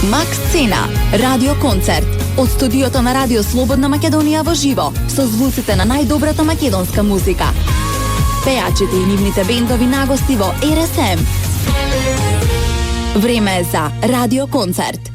Макс Цена, радио концерт. Од студиото на Радио Слободна Македонија во живо, со звуците на најдобрата македонска музика. Пејачите и нивните бендови нагости во РСМ. Време е за радио концерт.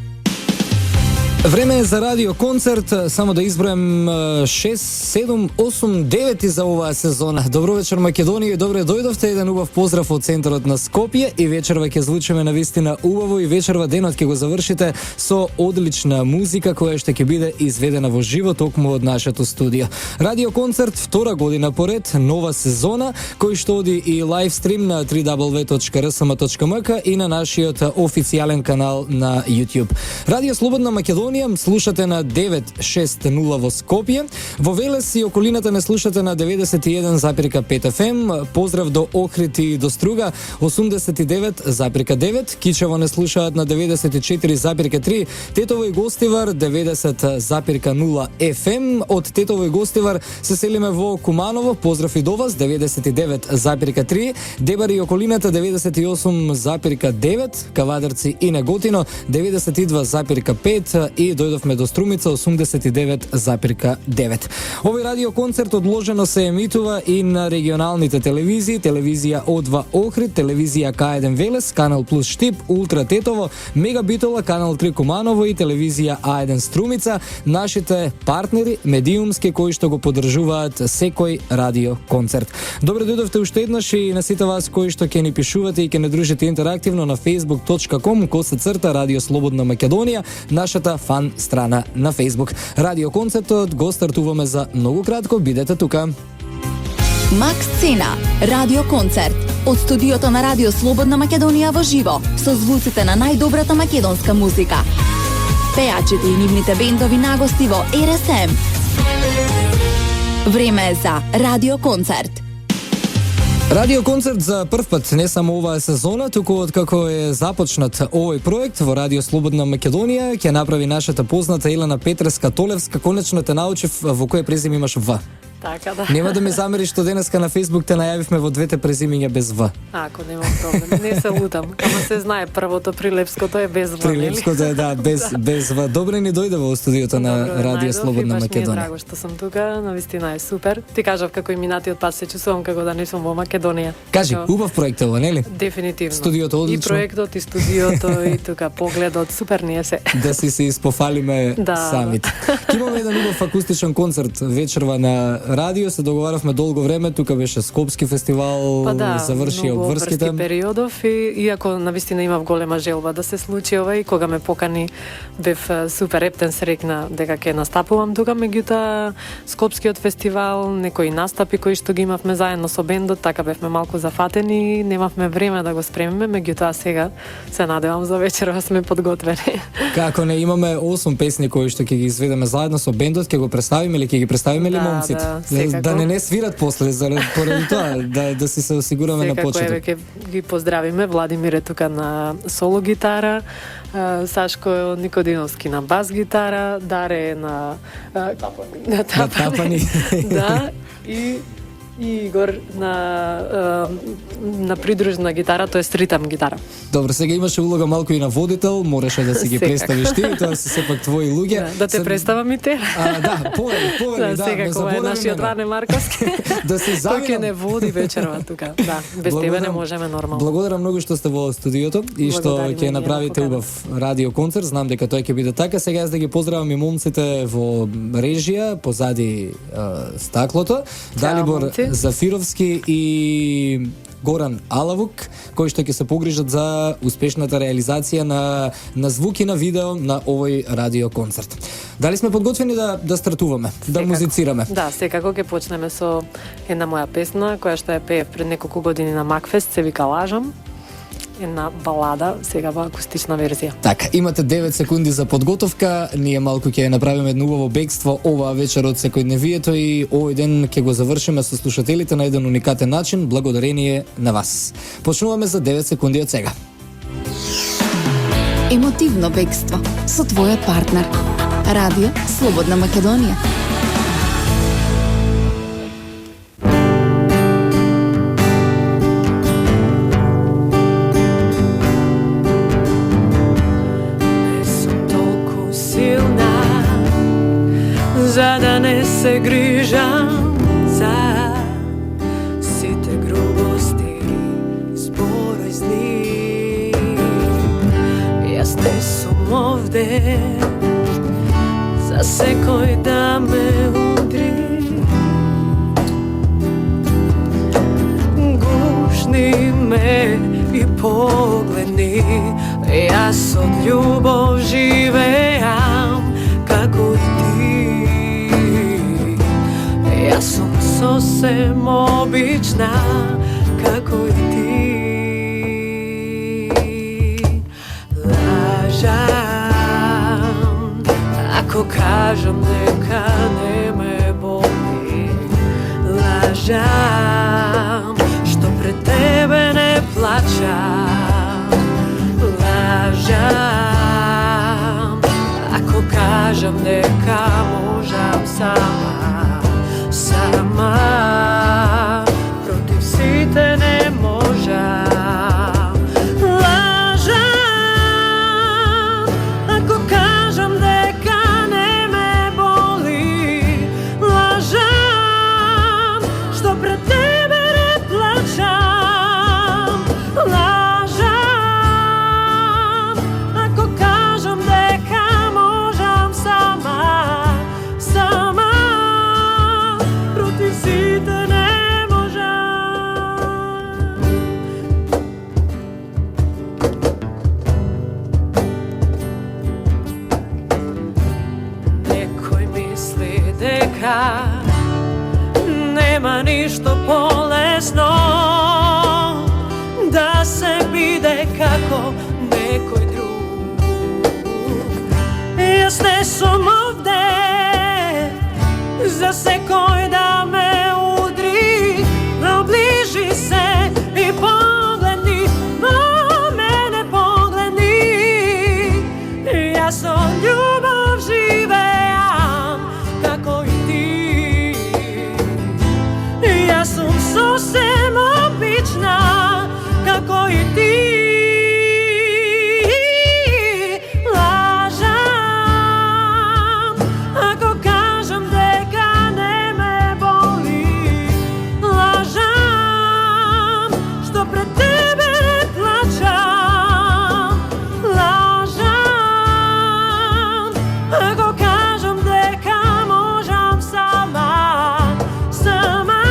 Време е за радио концерт, само да избројам 6, 7, 8, 9 за оваа сезона. Добро вечер Македонија и добре дојдовте. Еден убав поздрав од центарот на Скопје и вечерва ќе звучиме навистина убаво и вечерва денот ќе го завршите со одлична музика која што ќе биде изведена во живо токму од нашето студио. Радио концерт втора година поред, нова сезона, кој што оди и лайвстрим на www.rsm.mk и на нашиот официјален канал на YouTube. Радио Слободна Македонија слушате на 960 во Скопје, во Велес и околината не слушате на 91,5 FM, поздрав до Охрид и до Струга 89,9, Кичево не слушаат на 94,3, Тетово и Гостивар 90,0 FM, од Тетово и Гостивар се селиме во Куманово, поздрав и до вас 99,3, Дебар и околината 98,9, Кавадарци и Неготино 92,5 и дојдовме до Струмица 89,9. Овој радиоконцерт одложено се емитува и на регионалните телевизии, телевизија О2 Охрид, телевизија К1 Велес, Канал Плюс Штип, Ултра Тетово, Мега Битола, Канал 3 Куманово и телевизија А1 Струмица, нашите партнери медиумски кои што го поддржуваат секој радиоконцерт. Добре дојдовте уште еднаш и на сите вас кои што ќе ни пишувате и ќе не дружите интерактивно на facebook.com/Радио Слободна Македонија, нашата фан страна на Facebook. Радиоконцертот го стартуваме за многу кратко, бидете тука. Макс Цена, радио концерт. Од студиото на Радио Слободна Македонија во живо, со звуците на најдобрата македонска музика. Пејачите и нивните бендови нагости во РСМ. Време е за радио концерт. Радио концерт за прв пат не само оваа сезона, туку откако е започнат овој проект во Радио Слободна Македонија, ќе направи нашата позната Елена Петреска-Толевска. Конечно те научив во кое презиме имаш В. Така да. Нема да ме замериш што денеска на Facebook те најавивме во двете презимиња без В. Ако немам проблем, не се лутам. Ама се знае првото прилепското е без В. Прилепското е без В. Добре ни дојде во студиото на Радио Слободна Македонија. Ми е драго што сум тука, навистина е супер. Ти кажав како и минатиот пат се чувствувам како да не сум во Македонија. Кажи, убав проект ова, нели? Дефинитивно. Студиото одлично. И проектот, и студиото, и тука погледот, супер ни е се. Да си се испофалиме самите. Ке имаме еден убав акустичен концерт вечерва на радио, се договаравме долго време, тука беше Скопски фестивал, заврши обврските. Многу периодов и иако навистина имав голема желба да се случи ова и кога ме покани бев супер ептен, се рекна дека ќе настапувам тука, меѓутоа Скопскиот фестивал, некои настапи кои што ги имавме заедно со бендот, така бевме малку зафатени, немавме време да го спремиме, меѓутоа сега се надевам за вечерва сме подготвени. Како не имаме 8 песни кои што ќе ги изведеме заедно со бендот, ќе го представиме или ќе ги представиме ли момците? Да не свират после поради тоа, да си се осигураме на почеток. Секако ќе ги поздравиме, Владимир е тука на соло гитара, Сашко Никодиновски на бас гитара, Даре на тапани. Да, и Игор на придружна гитара, тоест ритам гитара. Добро, сега имаше улога малку и на водител, мораше да си ги представиш ти, тоа се сепак твои луѓе. Да те представам и те. Да, повели, да, сега кога е нашиот Ране Марковски. Да се завинам. Тој ќе не води вечерва тука. Да, без тебе не можеме нормално. Благодарам многу што сте во студиото и што ќе направите убав радио концерт. Знам дека тој ќе биде така. Сега јас да ги поздравам и момците во режија, позади стаклото. Далибор Зафировски и Горан Алавук, кои што ќе се погрижат за успешната реализација на звук и на видео на овој радио концерт. Дали сме подготвени да стартуваме, да музицираме? Да, секако ќе почнеме со една моја песна која што ја пеев пред неколку години на Макфест, се вика Лажам. Една балада, сега во акустична верзија. Така, имате 9 секунди за подготовка. Ние малку ќе направиме едно убаво бегство оваа вечер од секојдневието и овој ден ќе го завршиме со слушателите на еден уникатен начин, благодарение на вас. Почнуваме за 9 секунди од сега. Емотивно бегство со твојот партнер. Радио Слободна Македонија. za da ne se grižam za site grubosti, sporo zli. Jaz ne som ovde za sekoj da me udri. Gušni me i pogledni, jas od ljubov živejam kako i ti. Ja sam sosem obična kako i ti. Lažam ako kažem neka ne me boli. Lažam što pred tebe ne plaćam. Lažam ako kažem neka možem sama, sama protiv site ne možem. Lažam ako kažem neka ne me boli. Lažam što pred tebe ne plaćam. Lažam ako kažem neka možem sama, sama protiv site ne možem. Nekoj misli deka nema ništo bolesno, da se bide kako nekoj drug. Jaz ne som ovde za sekoj da me udri. Obliži se i pogledni, mene pogledni. Ja sam ljubav živejam kako i ti. Ja sam sosem obična kako i ti. Lažam ako kažem deka ne me boli. Lažam što pred tebe ne plaćam. Lažam ako kažem deka možem sama, sama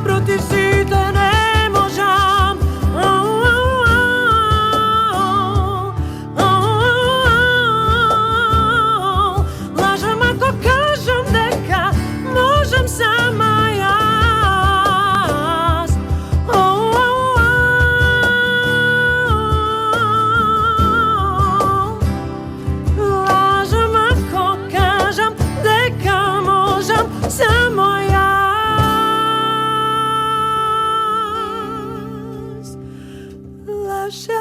protiv site ne možem. Lažem ako kažem deka možem sama jas. Lažem ako kažem deka možem samo jas. Lažem.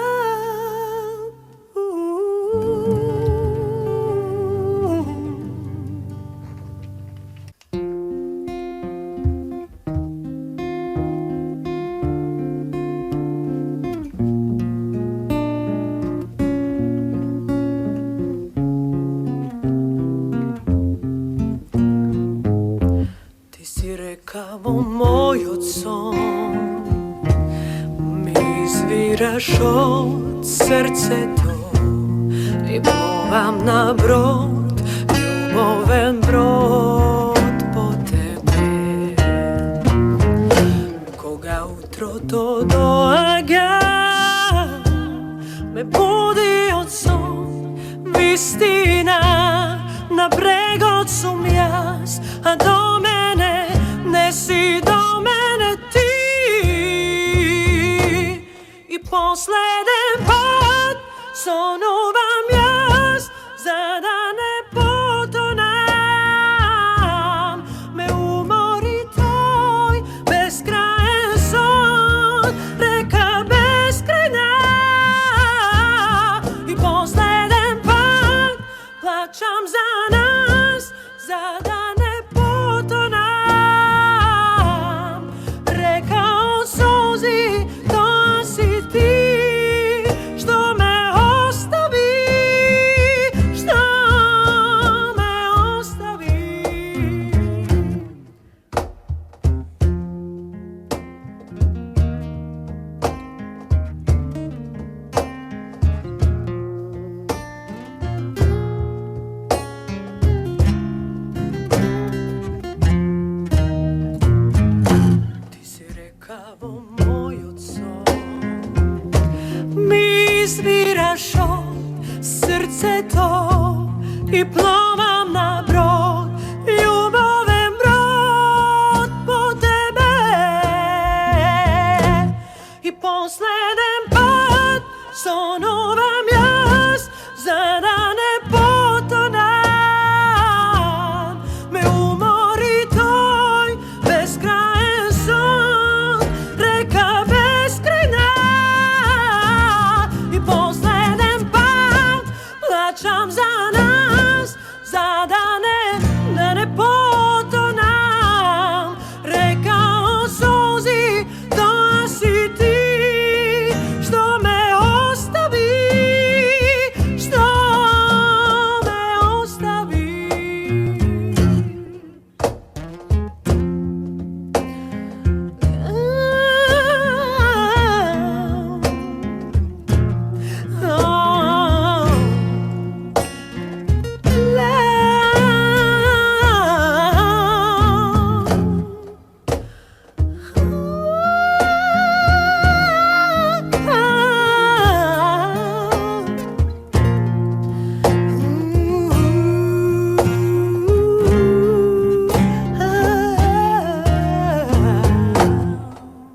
Ti si rekao moj od son, mi izviraš od srce to i plovam na brod, ljuboven brod po tebe. Koga utro to doaga, me budi od son, vistina na bregod sum jas, a do mene nesi do mene ti. I posleden pad sonuvam jas, za da ne potonam. Me umori tvoj beskrajen son, reka beskrajna. I posleden pad plaćam za nas, za da ne potonam. Reka od suzi, to si ti, što me ostavi, što me ostavi. srceto i plovam na brod, ljubavem brod po tebe. I posleden pad sonovam jaz, za da ne potonam. Me umori toj beskrajen son, reka beskrajna. I posleden pad plačam za nas, za da ne potonam. Reka o suzi, to si ti, što me ostavi, što me ostavi.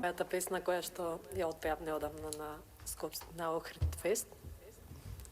Мојата песна која што ја отпеав неодамна на Охрид фест.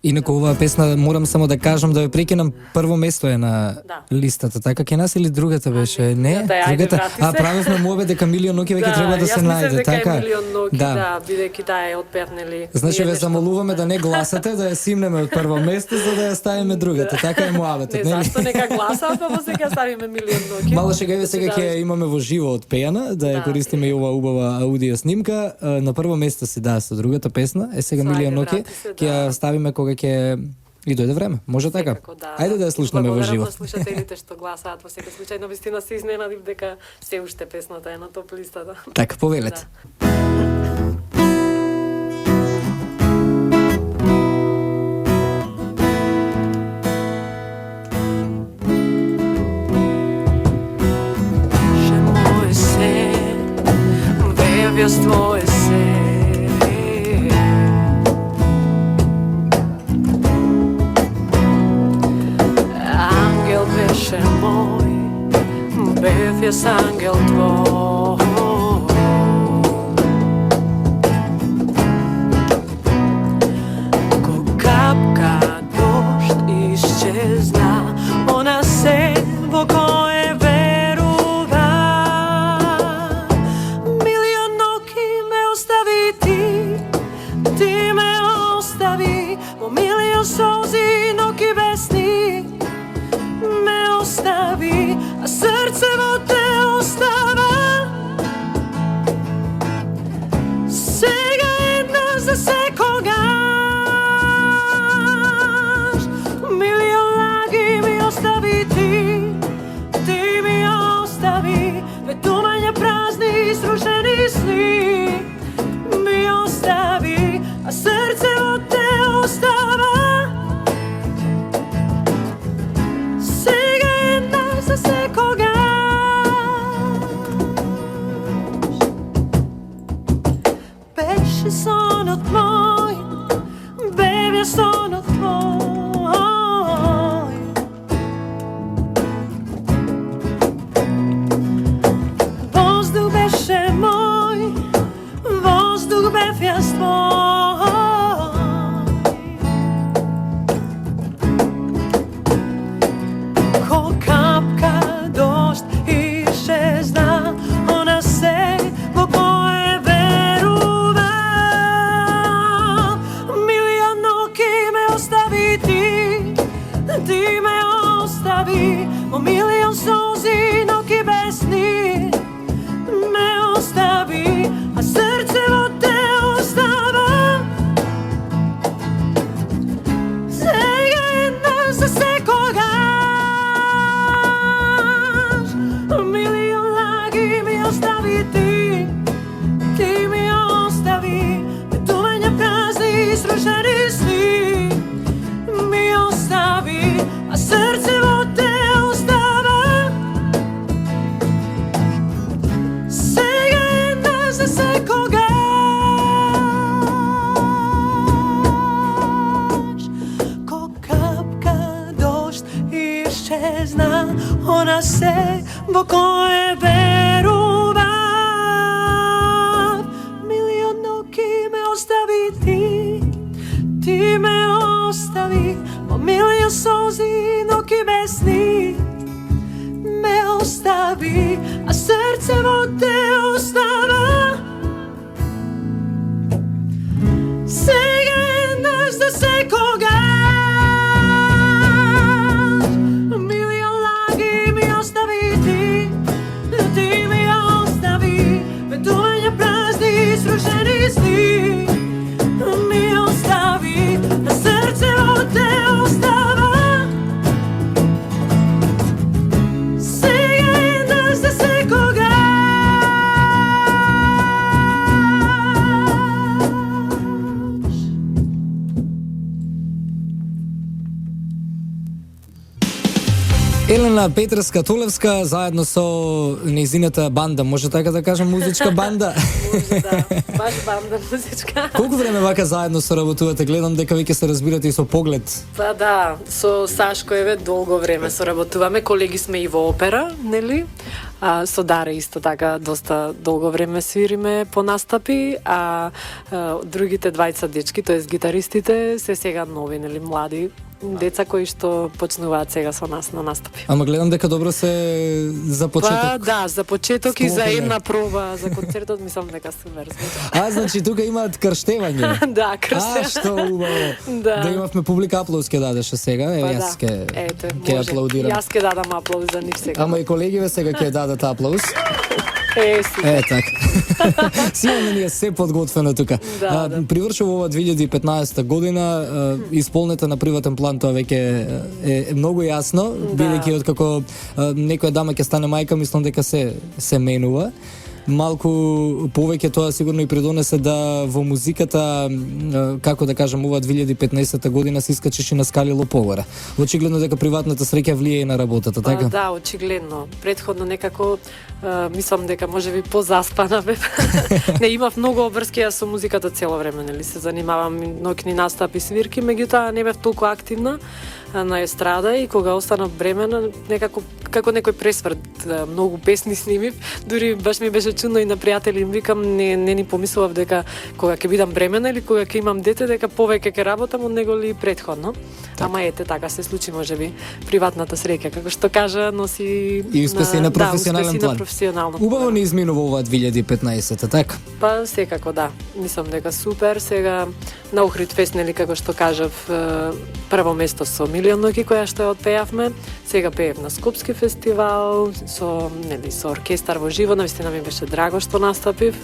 Инаку оваа песна, морам само да кажам да ја прекинам, прво место е на Да. листата, така ке нас или другата беше? Не, другата е, ајде, другата. врати се. Правевме мове дека Милион ноки веќе треба да се најде, Јас мислев дека така? е Милион ноки, да, бидејќи таа е отпеав, нели? Значи ние ве нешто- замолуваме да не гласате, да ја симнеме од прво место за да ја ставиме другата. Така е муабетот, Не, нели? зашто нека гласаат, па после ќе ставиме Милион ноки. Мало шега, еве сега Да, ќе ја имаме во живо отпеана, да ја Да. користиме и ова убава аудио снимка. На прво место си да со другата песна, е сега Со Милион Ајде, ноки, врати се, ќе ја да. ставиме кога ќе и дојде време. Може така? Секако, да. Ајде да ја слушнеме во Благодарам живо. на слушателите што гласаат во секој случај, но вистина се изненадив дека се уште песната е на топ листата. Така, повелете. Že môj sen, viac tvoje sen. Angel беше мой, бев јас ангел твој. Ко капка дожд исчезна, она сен во кое верува. Милион ноки ме остави ти, ти ме остави, во милион солзи ноки бесни ме остави, а срце во те остава. Сега една за секогаш, милион лаги ми остави ти, ти ми остави, ветување празни и срушени сни ми остави, а срце во те остава. Сега една за секогаш. Беше сонот мој, бебе сонот мој. Воздух беше мој, воздух бев јас твој. Ко капка дожд исчезна, она се во кое верува. Милион ноки ме остави ти, ти ме остави, во милион солзи ноки бесни ме остави, а срце во те остава. Сега една за секогаш, милион лаги ми остави ти, ти ми остави, ветување празни и срушени сни ми остави, а срце во те остава. zna, ona se во кое верува. Милион ноќи ме остави ти, ти ме остави, во милион солзи ноќи без сни ме остави, а срцево те остава. Сега еднаш за секогаш, милион лаги ми остави ти, ти ми остави, ветувања празни срушени сни ми остави, а срцево те остава. Сега еднаш за секогаш. Елена Петрска-Толевска заедно со нејзината банда, може така да кажам, музичка банда. Може да, баш банда музичка. Колку време вака заедно соработувате? Гледам дека веќе се разбирате и со поглед. Па да, со Сашко еве долго време соработуваме, колеги сме и во опера, нели? Со Даре исто така доста долго време свириме по настапи, другите двајца дечки, тоест гитаристите, се сега нови, нели, млади деца кои што почнуваат сега со нас на настапи. Ама гледам дека добро се за почеток. Па да, за почеток и за Склопиле. една проба за концертот, мислам дека супер звучи. Значи тука имаат крштевање. Да, крстевање. Што убаво. Да. Да имавме публика, аплауз ќе дадеше сега. Па Јас ќе ете, ќе може. аплаудирам. Јас ќе дадам аплауз за нив сега. Ама и колегиве сега ќе дадат аплауз. Супер. Така. Сигурно ни е се подготвено тука. Да. Привршува ова 2015 година, исполнета на приватен план, тоа веќе е многу јасно, бидејќи откако некоја дама ќе стане мајка, мислам дека се менува. Малку повеќе тоа сигурно и придонесе да во музиката, како да кажам, ова 2015 година се искачеше на скалило погоре. Очигледно дека приватната среќа влијае на работата, така? Да, очигледно. Предходно некако мислам дека можеби позаспана бев. Не имав многу обврски со музиката цело време, нели се занимавам ноќни настапи, свирки, меѓутоа не бев толку активна на естрада и кога останав бремена, некако како некој пресврт, многу песни снимив, дури баш ми беше чудно и на пријатели им викам, не ни помислував дека кога ќе бидам бремена или кога ќе имам дете, дека повеќе ќе работам од него ли предходно. Ама ете, така се случи можеби приватната среќа, како што кажа, носи И успеси на професионален успеси план. на професионално Убаво план. ни изминува ова 2015, така? Па секако да. Мислам дека супер. Сега на Охрид фест, нели како што кажав, прво место со Милион ноќи која што ја отпеавме. Сега пеев на Скопски фестивал со оркестар во живо, навистина ми беше драго што настапив.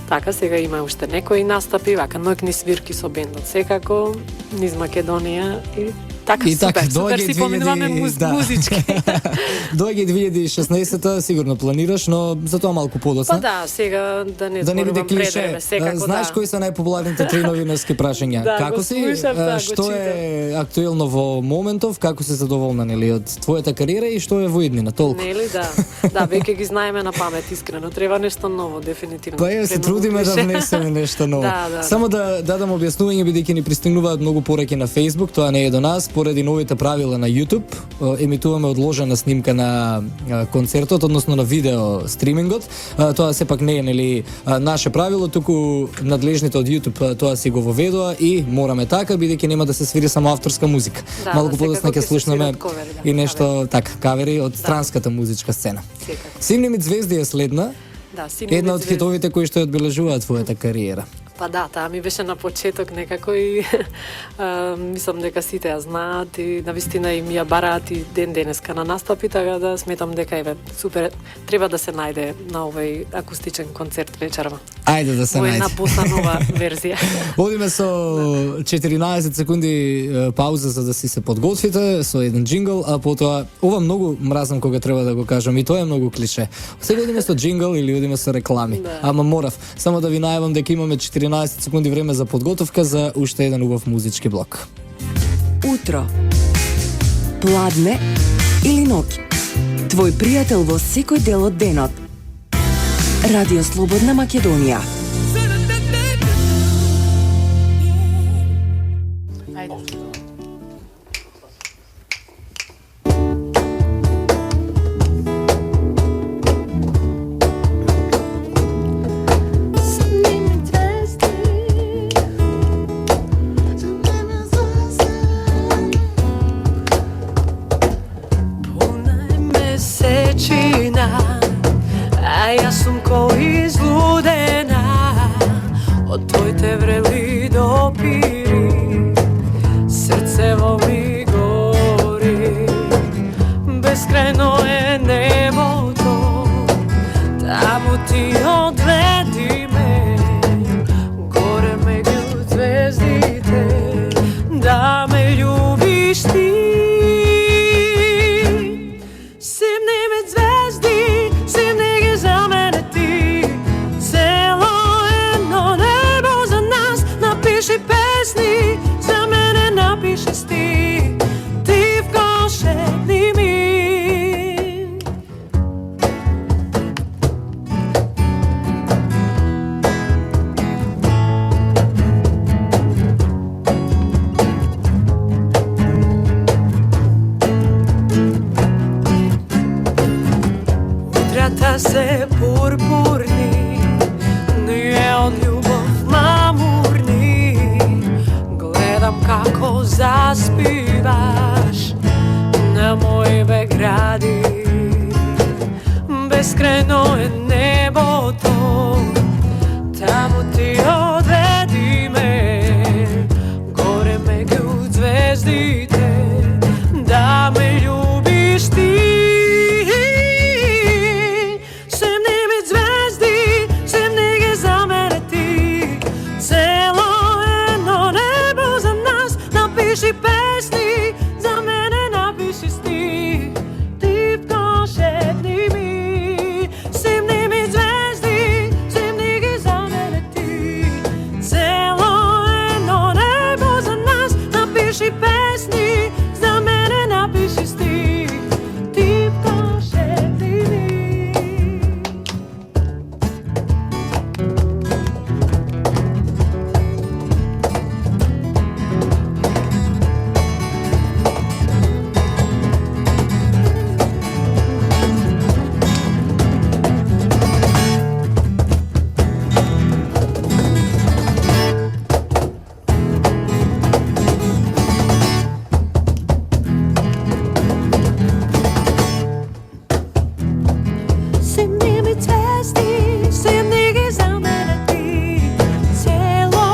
Така, сега има уште некои настапи, вака ноќни свирки со бендот секако, низ Македонија и така, И така, супер доаѓа си поминуваме музички. Доаѓа 2016-та, сигурно планираш, но за тоа малку подоцна. Па да, сега да не Да не биде зборувам клише. предвреме, секако Знаеш да. кои се најпопуларните 3 новинарски прашања? Да, Како го си? слушав, да, го Што е актуелно во моментов? Како си задоволна, нели, од твојата кариера и што е во иднина? Толку. Нели, да. Да, веќе ги знаеме на памет, искрено. Треба нешто ново, дефинитивно. Па се Премногу трудиме да клише. внесеме нешто ново. Да. Само да дадам објаснување, бидејќи ни пристигнуваат многу пораки на Facebook, тоа не е до нас, поради новите правила на YouTube, емитуваме одложена снимка на концертот, односно на видео стримингот. Тоа сепак не е, нели, наше правило, туку надлежните од YouTube тоа си го воведоа и мораме така, бидејќи нема да се свири само авторска музика. Да, Малку секако подоцна ќе ќе се слушнеме свират кавери, да, и нешто така, кавери од странската музичка сцена. Секако. Симнимит звезди е следна. Да, Симнимит Една од звезди. хитовите кои што ја одбележуваат твојата кариера. Па да, таа ми беше на почеток некако и мислам дека сите ја знаат и навистина им ја бараат и ден денеска на настапи, така да сметам дека еве супер треба да се најде на овој акустичен концерт вечерва. Ајде да се Во најде. една боса нова верзија. Одиме со 14 секунди пауза за да си се подготвите со еден джингл, а потоа ова многу мразам кога треба да го кажам и тоа е многу клише. Сега одиме со джингл или одиме со реклами. Да. Ама морав само да ви најавам дека имаме 14 секунди време за подготовка за уште еден убав музички блок. Утро, пладне или ноќ. Твој пријател во секој дел од денот. Радио Слободна Македонија. Ајде. те врели допири, срцево ми гори, безкрајно е небото, таму ти одведи ме, горе меѓу звездите, да ме љубиш ти. Симни ми звезди, симни ги за мене ти, цело едно небо за нас, напиши песни, за мене напиши стих, ти вкошени ми. Утрата се пурпурни, ние од љубов мамурни, гледам како заспиваш на мои бегради, безкрајно е небото, таму ти одведи ме, горе меѓу звездите, да ме љубиш ти. Напиши песни, за мене напиши стих, ти вкошени ми. Симни ми звезди, симни ги за мене ти, цело едно небо за нас. Напиши песни, за мене напиши стих, ти вкошени ми. Симни ми звезди, симни ги за мене ти, цело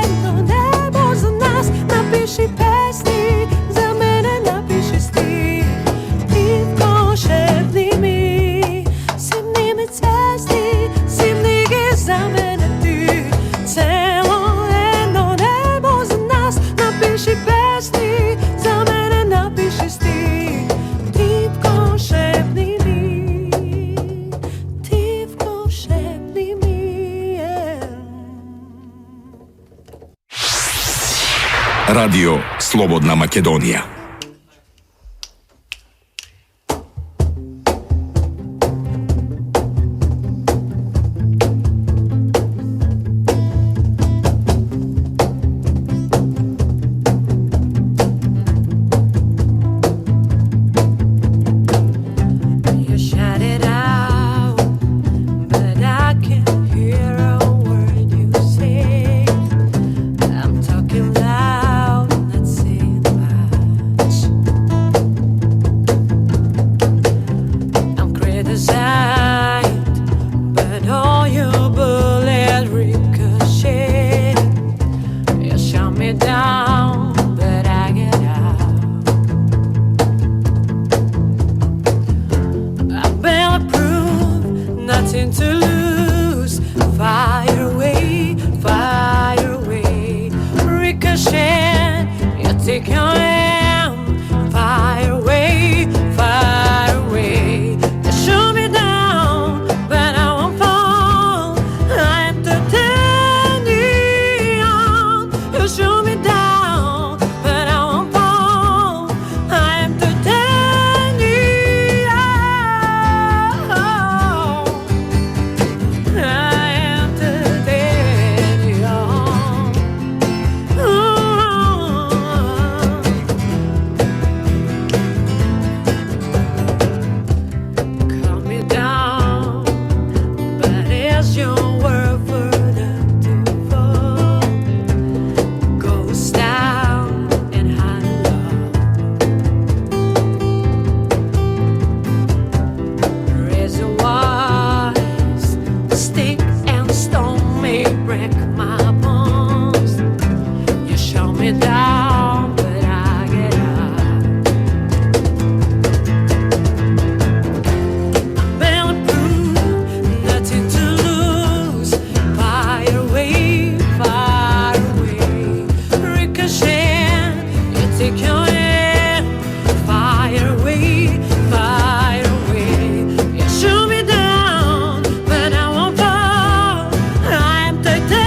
едно небо за нас. Напиши песни, за мене напиши стих, ти вкошени ми. Симни ми звезди, симни ги за мене ти, цело едно небо за нас. Напиши песни, за мене напиши стих, ти вкошени ми. Ти вкошени ми. Радио Слободна Македонија. You shout it out, but I can't hear a word you say. I'm talking loud, not saying loud. take your hand, fire away, fire away. You shoot me down, but I won't fall. I'm titanium.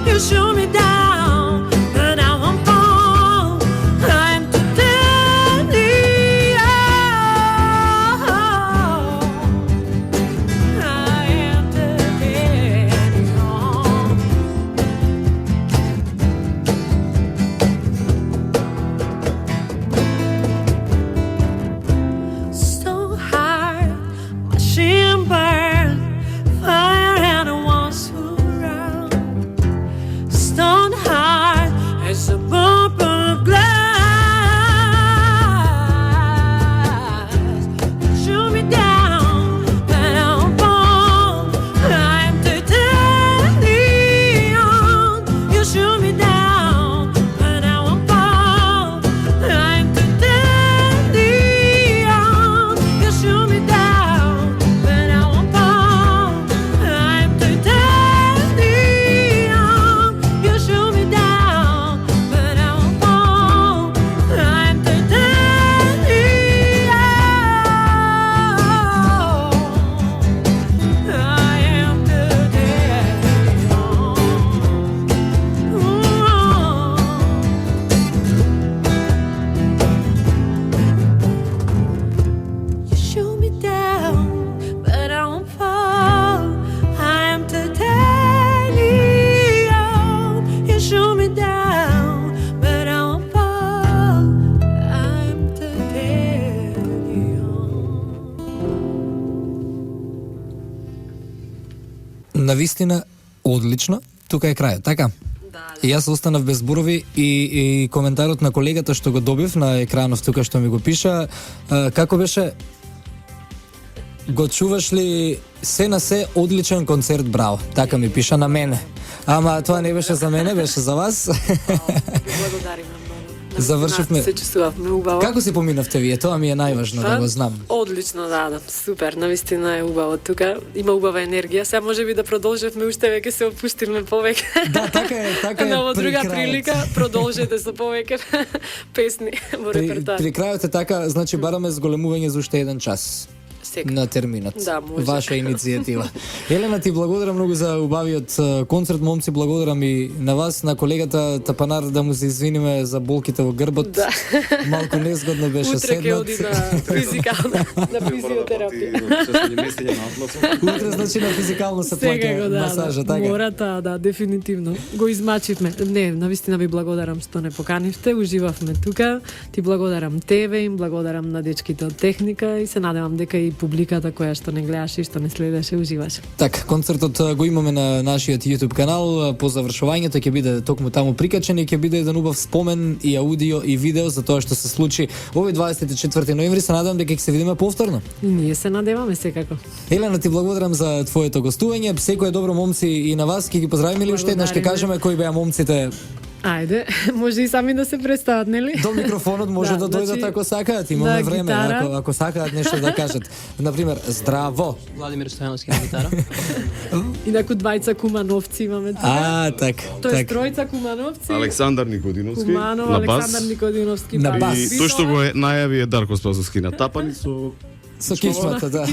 You shoot me down, but I won't fall. I'm titanium. I am titanium. So hard, machine burn, fire and it wants to run. Stone hard as a bump of glass. Shoot me down, but I'll fall. I'm titanium. You shoot me down, but I won't fall. I'm titanium. You shoot me down, but I won't fall. I'm titanium. You shoot me down, but I won't fall. I'm titanium. I am titanium. You shoot me down, but I won't fall. I'm titanium. You shoot me down, but I won't fall. I'm titanium. Навистина, одлично. Тука е крајот, така? И јас останав без зборови и коментарот на колегата што го добив на екранов тука што ми го пиша, како беше, го чуваш ли се на се одличен концерт, браво. Така ми пиша на мене. Ама тоа не беше за мене, беше за вас. Благодариме многу. Завршивме. Се чувствувавме убаво. Како си поминавте вие? Тоа ми е најважно да го знам. Одлично, да, супер, навистина е убаво тука. Има убава енергија. Сега можеби да продолжиме уште веќе се опуштиме повеќе. Да, така е На при друга крајот. прилика продолжете со повеќе песни во репертоар. При крајот е така, значи бараме зголемување за уште еден час. Секако. На терминот. Да, може. Ваша иницијатива. Елена, ти благодарам многу за убавиот концерт, момци, благодарам и на вас, на колегата Тапанар, да му се извиниме за болките во грбот. Да. Малку незгодно беше Утре ќе седнат. оди на физикална, на физиотерапија. Утре значи на физикално се плаќа масажа, така? Мората, да, дефинитивно. Го измачивме. Не, навистина ви благодарам што не поканивте, уживавме тука. Ти благодарам тебе, им благодарам на дечките од техника и се надевам дека и публиката која што не гледаше и што не следеше уживаше. Така, концертот го имаме на нашиот YouTube канал. По завршувањето ќе биде токму таму прикачен и ќе биде еден убав спомен и аудио и видео за тоа што се случи овој 24 ноември. Се надевам дека ќе се видиме повторно. И ние се надеваме секако. Елена, ти благодарам за твоето гостување. Секое добро, момци, и на вас. Ќе ги поздравиме ли уште еднаш? Ќе кажеме кои беа момците. Ајде, може и сами да се представат, нели? До микрофонот може да дојдат значи, ако сакаат, имаме да, време, гитара. ако сакаат нешто да кажат. Например, здраво. Владимир Стојановски на гитара. Инаку двајца Кумановци имаме тука. Так. Тоа е тројца Кумановци. Александар Никодиновски Куманов, на бас. Александар Никодиновски На бас. И тој што го е најави е Дарко Спасовски на тапани со Со кичмата, да.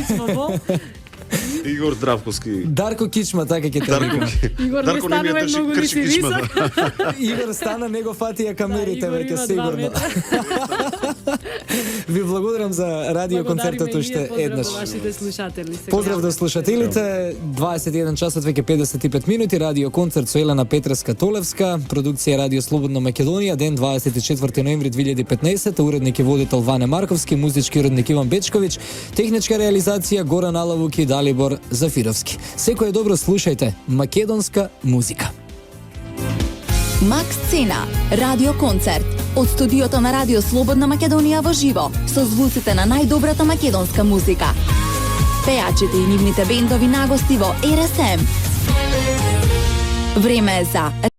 Игор Здравковски. Дарко Кичма, така ќе те Дарко, викам. Игор Дарко не ми ја станува држи, многу крши ли си кичмата. Игор стана, него фатија камерите Игор веќе има 2 сигурно. метра. Ви благодарам за радио концертот уште еднаш. Поздрав вашите слушатели. Поздрав до слушателите. 21 часот веќе 55 минути. Радио концерт со Елена Петреска Толевска. Продукција Радио Слободна Македонија. Ден 24 ноември 2015. Уредник и водител Ване Марковски. Музички уредник Иван Бечковиќ. Техничка реализација Горан Алавук и Далибор Зафировски. Секое добро, слушајте македонска музика. Макс Цена, радио концерт. Од студиото на Радио Слободна Македонија во живо, со звуците на најдобрата македонска музика. Пејачите и нивните бендови нагости во РСМ. Време е за